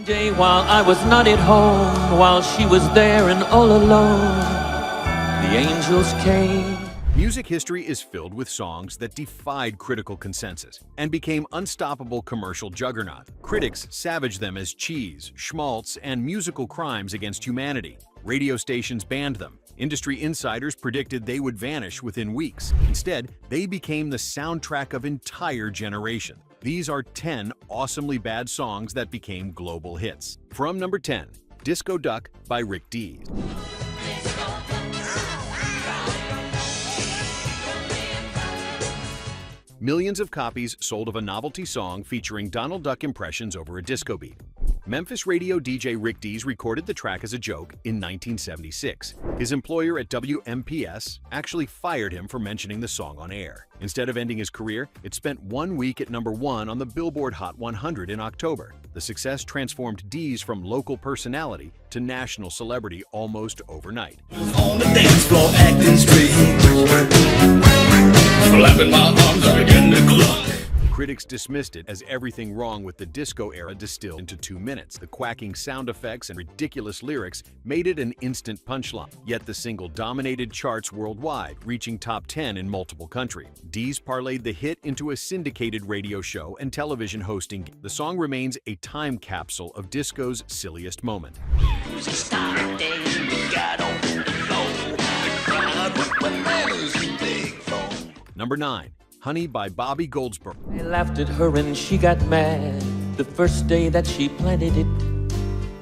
Day while I was not at home, while she was there and all alone, the angels came. Music history is filled with songs that defied critical consensus and became unstoppable commercial juggernaut. Critics savaged them as cheese, schmaltz, and musical crimes against humanity. Radio stations banned them. Industry insiders predicted they would vanish within weeks. Instead, they became the soundtrack of entire generations. These are 10 awesomely bad songs that became global hits. From number 10, Disco Duck by Rick Dees. Millions of copies sold of a novelty song featuring Donald Duck impressions over a disco beat. Memphis radio DJ Rick Dees recorded the track as a joke in 1976. His employer at WMPS actually fired him for mentioning the song on air. Instead of ending his career, it spent 1 week at number 1 on the Billboard Hot 100 in October. The success transformed Dees from local personality to national celebrity almost overnight. On the dance floor acting strange, flapping my arms out again the clock. Critics dismissed it as everything wrong with the disco era distilled into 2 minutes. The quacking sound effects and ridiculous lyrics made it an instant punchline. Yet the single dominated charts worldwide, reaching top 10 in multiple countries. Dees parlayed the hit into a syndicated radio show and television hosting. The song remains a time capsule of disco's silliest moment. Number 9. Honey by Bobby Goldsboro. I laughed at her and she got mad. The first day that she planted it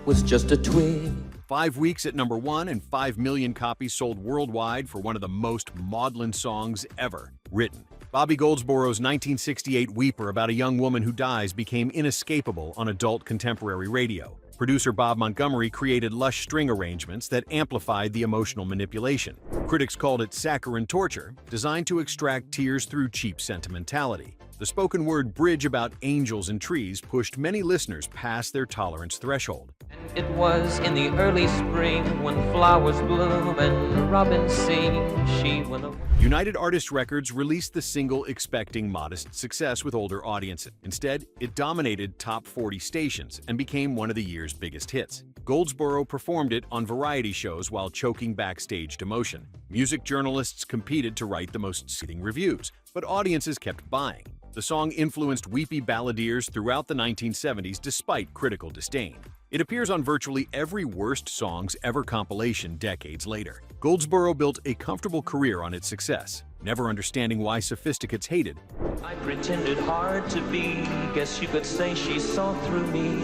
was just a twig. 5 weeks at number 1 and 5 million copies sold worldwide for one of the most maudlin songs ever written. Bobby Goldsboro's 1968 weeper about a young woman who dies became inescapable on adult contemporary radio. Producer Bob Montgomery created lush string arrangements that amplified the emotional manipulation. Critics called it saccharine torture, designed to extract tears through cheap sentimentality. The spoken word bridge about angels and trees pushed many listeners past their tolerance threshold. It was in the early spring when flowers bloom and robins sing. She went away. United Artists Records released the single expecting modest success with older audiences. Instead, it dominated top 40 stations and became one of the year's biggest hits. Goldsboro performed it on variety shows while choking backstage emotion. Music journalists competed to write the most scathing reviews, but audiences kept buying. The song influenced weepy balladeers throughout the 1970s despite critical disdain. It appears on virtually every Worst Songs Ever compilation decades later. Goldsboro built a comfortable career on its success, never understanding why sophisticates hated. I pretended hard to be, guess you could say she saw through me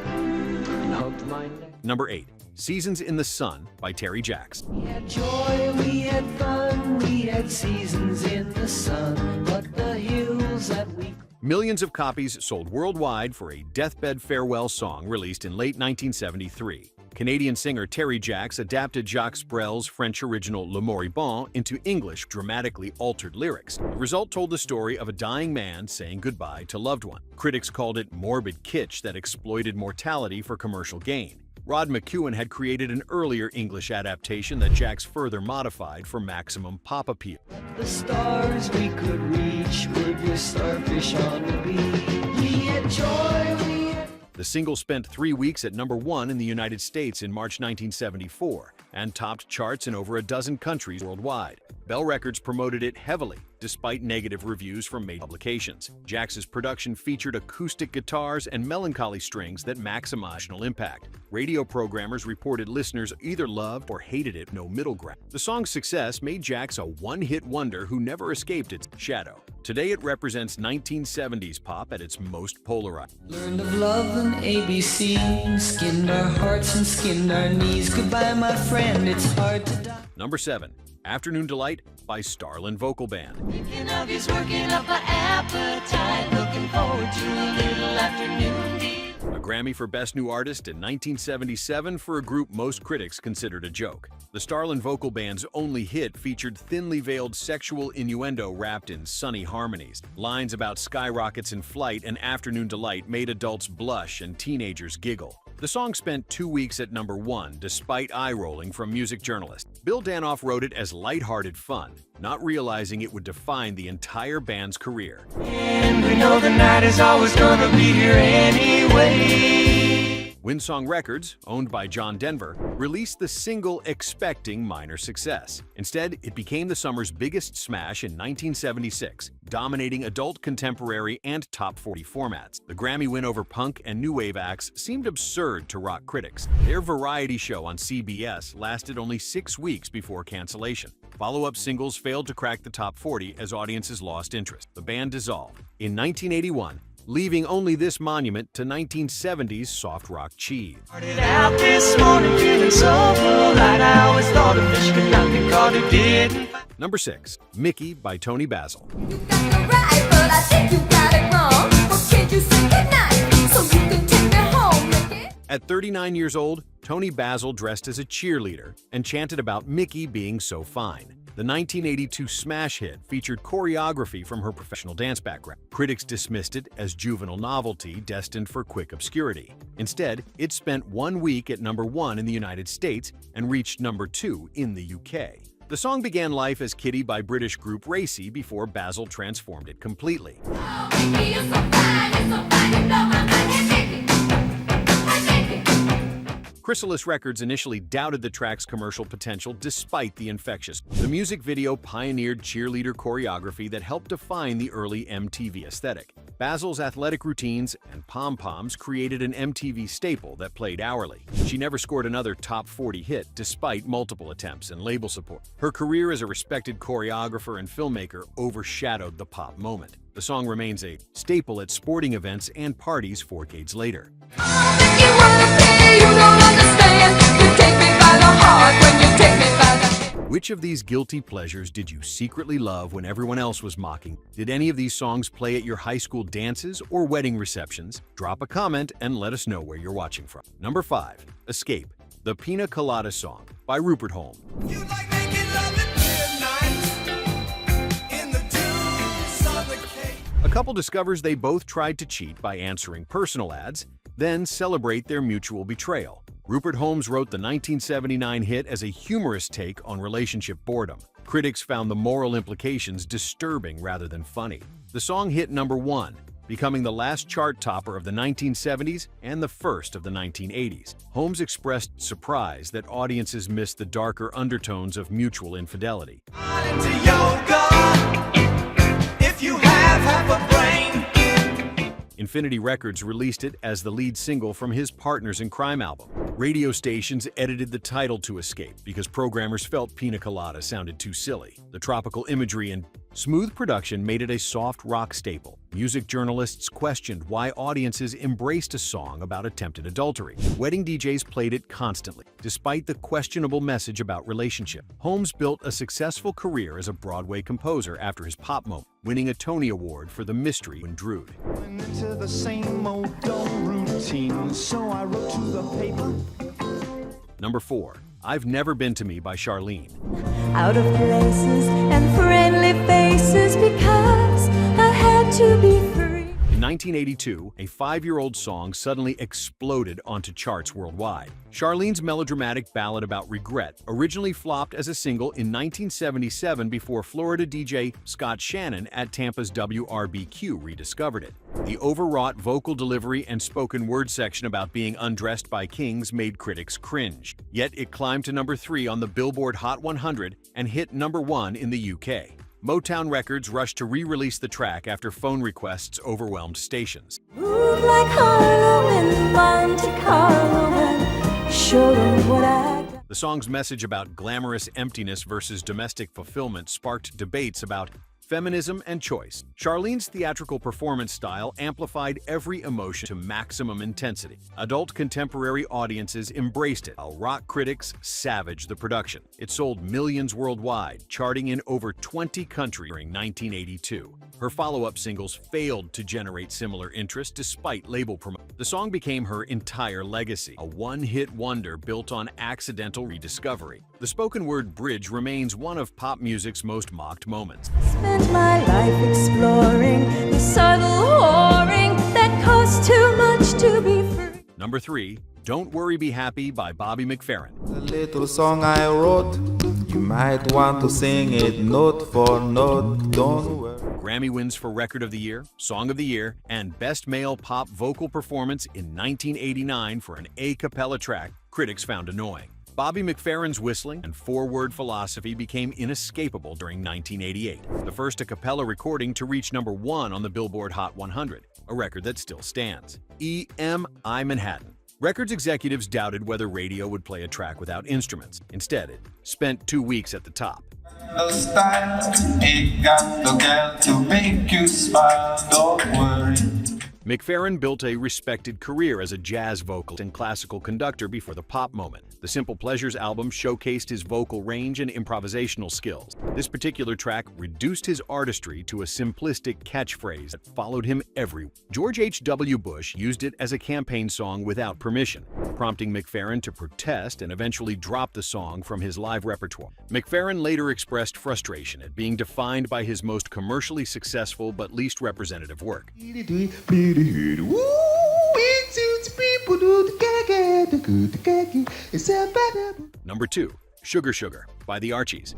and hugged my neck. Number 8. Seasons in the Sun by Terry Jacks. We had joy, we had fun, we had seasons in the sun, but the hills that we... Millions of copies sold worldwide for a deathbed farewell song released in late 1973. Canadian singer Terry Jacks adapted Jacques Brel's French original Le Moribond into English, dramatically altered lyrics. The result told the story of a dying man saying goodbye to loved one. Critics called it morbid kitsch that exploited mortality for commercial gain. Rod McEwen had created an earlier English adaptation that Jacks further modified for maximum pop appeal. The stars we could reach with your starfish on the beach. We had joy, we had... The single spent 3 weeks at number 1 in the United States in March 1974 and topped charts in over a dozen countries worldwide. Bell Records promoted it heavily, despite negative reviews from major publications. Jacks's production featured acoustic guitars and melancholy strings that maximized emotional impact. Radio programmers reported listeners either loved or hated it, no middle ground. The song's success made Jacks a one-hit wonder who never escaped its shadow. Today it represents 1970s pop at its most polarized. Learned of love and ABC, skinned our hearts and skinned our knees. Goodbye, my friend, it's hard to die. Number 7. Afternoon Delight by Starland Vocal Band. Thinking of you's working up an appetite, looking forward to a little afternoon tea. A Grammy for Best New Artist in 1977 for a group most critics considered a joke. The Starland Vocal Band's only hit featured thinly veiled sexual innuendo wrapped in sunny harmonies. Lines about skyrockets in flight and afternoon delight made adults blush and teenagers giggle. The song spent 2 weeks at number 1, despite eye-rolling from music journalists. Bill Danoff wrote it as lighthearted fun, not realizing it would define the entire band's career. And we know the night is always gonna be here anyway. Windsong Records, owned by John Denver, released the single expecting minor success. Instead, it became the summer's biggest smash in 1976, dominating adult contemporary and top 40 formats. The Grammy win over punk and new wave acts seemed absurd to rock critics. Their variety show on CBS lasted only 6 weeks before cancellation. Follow-up singles failed to crack the top 40 as audiences lost interest. The band dissolved in 1981, leaving only this monument to 1970s soft rock cheese. Started out this morning feeling so full like I always thought a fish could not be caught who didn't. Number 6. Mickey by Toni Basil. You got it right, but I think you got it wrong. Well, can't you say goodnight so you can take me home, Mickey? At 39 years old, Toni Basil dressed as a cheerleader and chanted about Mickey being so fine. The 1982 smash hit featured choreography from her professional dance background. Critics dismissed it as juvenile novelty destined for quick obscurity. Instead, it spent 1 week at number 1 in the United States and reached number 2 in the UK. The song began life as Kitty by British group Racy before Basil transformed it completely. Oh, Mickey, you're so fine, you blow my mind. Hey, Mickey. Hey, Mickey. Chrysalis Records initially doubted the track's commercial potential despite the infectious. The music video pioneered cheerleader choreography that helped define the early MTV aesthetic. Basil's athletic routines and pom-poms created an MTV staple that played hourly. She never scored another top 40 hit despite multiple attempts and label support. Her career as a respected choreographer and filmmaker overshadowed the pop moment. The song remains a staple at sporting events and parties 4 decades later. You wanna pay, you don't understand. You take me by the heart when you take me by the hand. Which of these guilty pleasures did you secretly love when everyone else was mocking? Did any of these songs play at your high school dances or wedding receptions? Drop a comment and let us know where you're watching from. Number 5. Escape, the Pina Colada Song by Rupert Holmes. You like making love at midnight in the dunes on the Cape. A couple discovers they both tried to cheat by answering personal ads, then celebrate their mutual betrayal. Rupert Holmes wrote the 1979 hit as a humorous take on relationship boredom. Critics found the moral implications disturbing rather than funny. The song hit number 1, becoming the last chart topper of the 1970s and the first of the 1980s. Holmes expressed surprise that audiences missed the darker undertones of mutual infidelity. Into yoga if you have half a brain. Infinity Records released it as the lead single from his Partners in Crime album. Radio stations edited the title to Escape because programmers felt Pina Colada sounded too silly. The tropical imagery and smooth production made it a soft rock staple. Music journalists questioned why audiences embraced a song about attempted adultery. Wedding DJs played it constantly, despite the questionable message about relationship. Holmes built a successful career as a Broadway composer after his pop moment, winning a Tony Award for The Mystery and Drood. Into the same old dull routine, so I wrote to the paper. Number 4. I've Never Been to Me by Charlene. Out of places and friendly faces because I had to be free. In 1982, a 5-year-old song suddenly exploded onto charts worldwide. Charlene's melodramatic ballad about regret originally flopped as a single in 1977 before Florida DJ Scott Shannon at Tampa's WRBQ rediscovered it. The overwrought vocal delivery and spoken word section about being undressed by kings made critics cringe. Yet it climbed to number 3 on the Billboard Hot 100 and hit number 1 in the UK. Motown Records rushed to re-release the track after phone requests overwhelmed stations. Move like Harlow in Monte Carlo and show them what I got. The song's message about glamorous emptiness versus domestic fulfillment sparked debates about feminism and choice. Charlene's theatrical performance style amplified every emotion to maximum intensity. Adult contemporary audiences embraced it, while rock critics savaged the production. It sold millions worldwide, charting in over 20 countries during 1982. Her follow-up singles failed to generate similar interest despite label promotion. The song became her entire legacy, a one-hit wonder built on accidental rediscovery. The spoken word bridge remains one of pop music's most mocked moments. Spent my life exploring the subtle whoring that costs too much to be free. Number 3. Don't Worry Be Happy by Bobby McFerrin. A little song I wrote, you might want to sing it note for note, don't worry. Grammy wins for Record of the Year, Song of the Year, and Best Male Pop Vocal Performance in 1989 for an a cappella track critics found annoying. Bobby McFerrin's whistling and four-word philosophy became inescapable during 1988, the first a cappella recording to reach #1 on the Billboard Hot 100, a record that still stands. E.M.I. Manhattan. Records executives doubted whether radio would play a track without instruments. Instead, it spent 2 weeks at the top. No style, ain't got no gal to make you smile, don't worry. McFerrin built a respected career as a jazz vocalist and classical conductor before the pop moment. The Simple Pleasures album showcased his vocal range and improvisational skills. This particular track reduced his artistry to a simplistic catchphrase that followed him everywhere. George H.W. Bush used it as a campaign song without permission, prompting McFerrin to protest and eventually drop the song from his live repertoire. McFerrin later expressed frustration at being defined by his most commercially successful but least representative work. Number 2. Sugar Sugar by the Archies.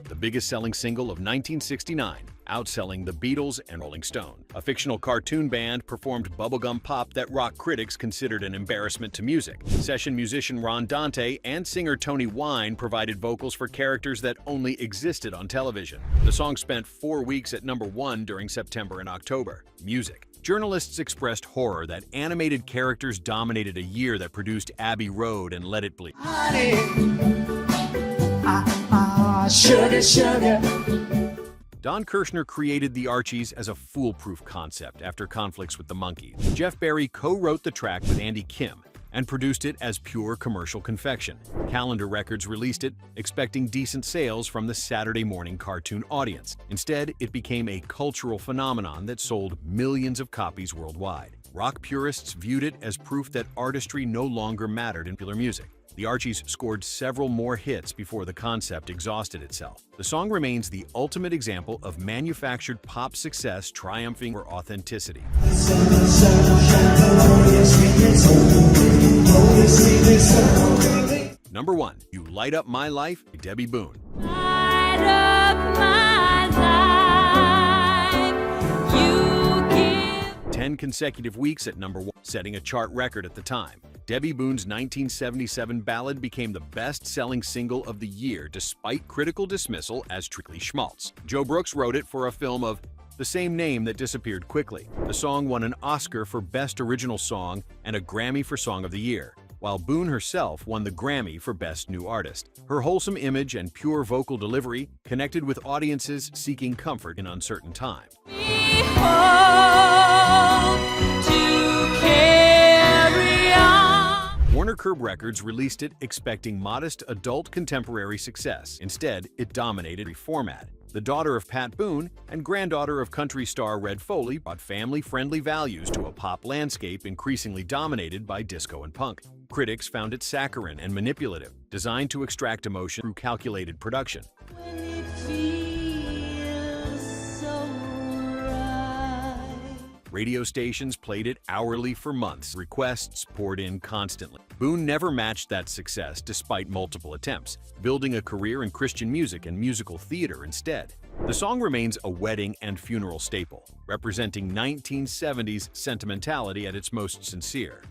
The biggest selling single of 1969, outselling the Beatles and Rolling Stone. A fictional cartoon band performed bubblegum pop that rock critics considered an embarrassment to music. Session musician Ron Dante and singer Tony Wine provided vocals for characters that only existed on television. The song spent 4 weeks at #1 during September and October. Music. Journalists expressed horror that animated characters dominated a year that produced Abbey Road and Let It Bleed. Sugar, sugar. Don Kirshner created the Archies as a foolproof concept after conflicts with the Monkees. Jeff Barry co-wrote the track with Andy Kim and produced it as pure commercial confection. Calendar Records released it, expecting decent sales from the Saturday morning cartoon audience. Instead, it became a cultural phenomenon that sold millions of copies worldwide. Rock purists viewed it as proof that artistry no longer mattered in popular music. The Archies scored several more hits before the concept exhausted itself. The song remains the ultimate example of manufactured pop success triumphing for authenticity. Number 1. You Light Up My Life by Debby Boone. Light up my life, you give. 10 consecutive weeks at #1, setting a chart record at the time. Debby Boone's 1977 ballad became the best-selling single of the year despite critical dismissal as strictly schmaltz. Joe Brooks wrote it for a film of the same name that disappeared quickly. The song won an Oscar for Best Original Song and a Grammy for Song of the Year, while Boone herself won the Grammy for Best New Artist. Her wholesome image and pure vocal delivery connected with audiences seeking comfort in uncertain times. We hope to carry on. Warner Curb Records released it expecting modest adult contemporary success. Instead, it dominated every format. The daughter of Pat Boone and granddaughter of country star Red Foley brought family-friendly values to a pop landscape increasingly dominated by disco and punk. Critics found it saccharine and manipulative, designed to extract emotion through calculated production. When it feels so right. Radio stations played it hourly for months. Requests poured in constantly. Boone never matched that success despite multiple attempts, building a career in Christian music and musical theater instead. The song remains a wedding and funeral staple, representing 1970s sentimentality at its most sincere.